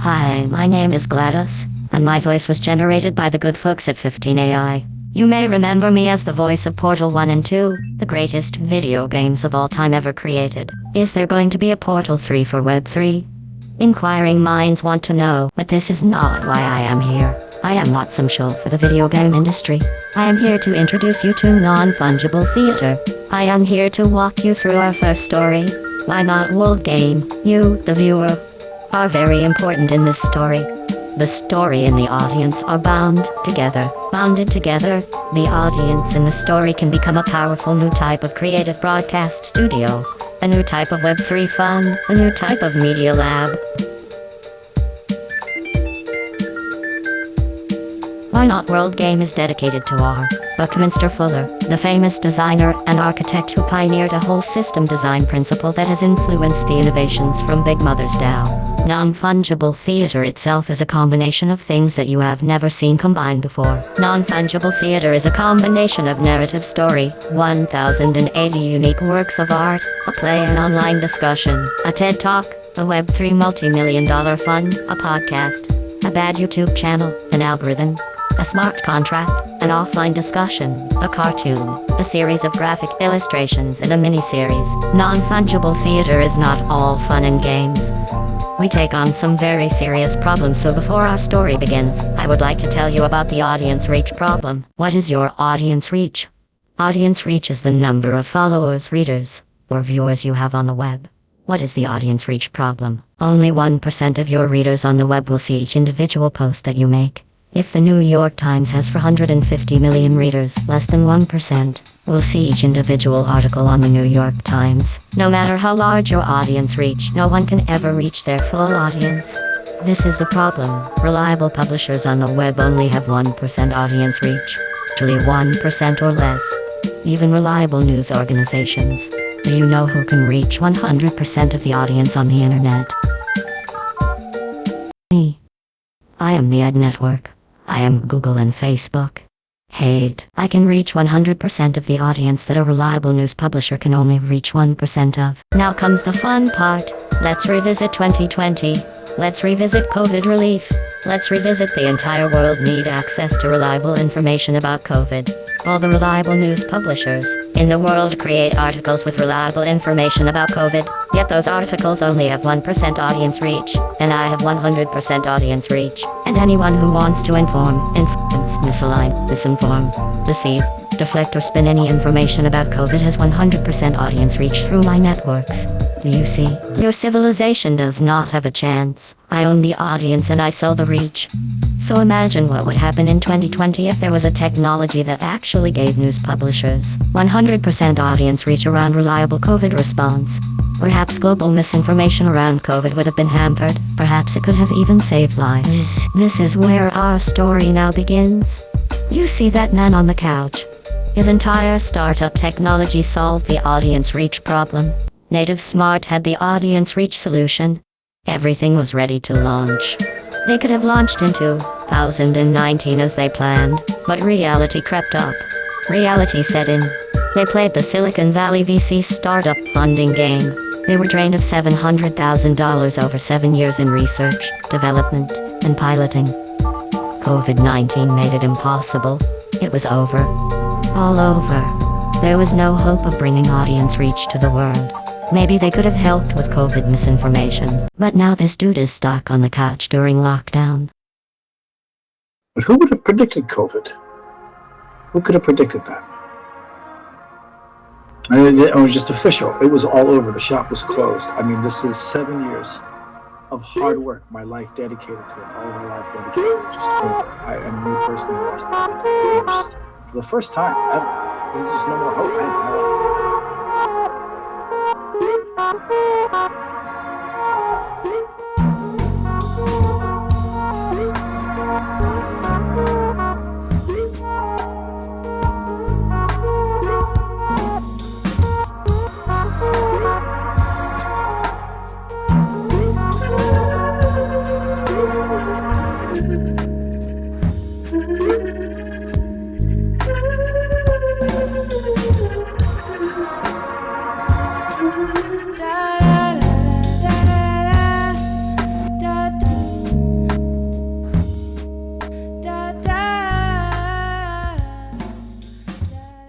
Hi, my name is Gladis, and my voice was generated by the good folks at 15AI. You may remember me as the voice of Portal 1 and 2, the greatest video games of all time ever created. Is there going to be a Portal 3 for Web 3? Inquiring minds want to know, but this is not why I am here. I am not some shill for the video game industry. I am here to introduce you to Non-Fungible Theater. I am here to walk you through our first story. Why not World Game? You, the viewer, are very important in this story. The story and the audience are bound together. Bounded together, the audience and the story can become a powerful new type of creative broadcast studio. A new type of Web3 fun, a new type of media lab. Why Not World Game is dedicated to R. Buckminster Fuller, the famous designer and architect who pioneered a whole system design principle that has influenced the innovations from Big Mother's DAO. Non-fungible theater itself is a combination of things that you have never seen combined before. Non-fungible theater is a combination of narrative story, 1,080 unique works of art, a play and online discussion, a TED Talk, a Web3 multi-million-dollar fund, a podcast, a bad YouTube channel, an algorithm, a smart contract, an offline discussion, a cartoon, a series of graphic illustrations, and a mini-series. Non-fungible theater is not all fun and games. We take on some very serious problems, so before our story begins, I would like to tell you about the audience reach problem. What is your audience reach? Audience reach is the number of followers, readers, or viewers you have on the web. What is the audience reach problem? Only 1% of your readers on the web will see each individual post that you make. If the New York Times has 450 million readers, less than 1% will see each individual article on the New York Times. No matter how large your audience reach, no one can ever reach their full audience. This is the problem. Reliable publishers on the web only have 1% audience reach. Actually 1% or less. Even reliable news organizations. Do you know who can reach 100% of the audience on the internet? Me. I am the Ad Network. I am Google and Facebook. Hate. I can reach 100% of the audience that a reliable news publisher can only reach 1% of. Now comes the fun part. Let's revisit 2020. Let's revisit COVID relief. Let's revisit the entire world need access to reliable information about COVID. All the reliable news publishers in the world create articles with reliable information about COVID, yet those articles only have 1% audience reach, and I have 100% audience reach. And anyone who wants to inform, influence, misalign, misinform, deceive, deflect or spin any information about COVID has 100% audience reach through my networks. Do you see? Your civilization does not have a chance. I own the audience and I sell the reach. So imagine what would happen in 2020 if there was a technology that actually gave news publishers 100% audience reach around reliable COVID response. Perhaps global misinformation around COVID would have been hampered. Perhaps it could have even saved lives. This is where our story now begins. You see that man on the couch? His entire startup technology solved the audience reach problem. Native Smart had the audience reach solution. Everything was ready to launch. They could have launched in 2019 as they planned, but reality crept up. Reality set in. They played the Silicon Valley VC startup funding game. They were drained of $700,000 over 7 years in research, development, and piloting. COVID-19 made it impossible. It was over. All over. There was no hope of bringing audience reach to the world. Maybe they could have helped with COVID misinformation. But now this dude is stuck on the couch during lockdown. But who would have predicted COVID? Who could have predicted that? I mean, it was just official. It was all over. The shop was closed. I mean, this is 7 years of hard work. My life dedicated to it. All of my life dedicated. Just over. And me personally lost everything. For the first time ever. There's just no more hope. I had no idea.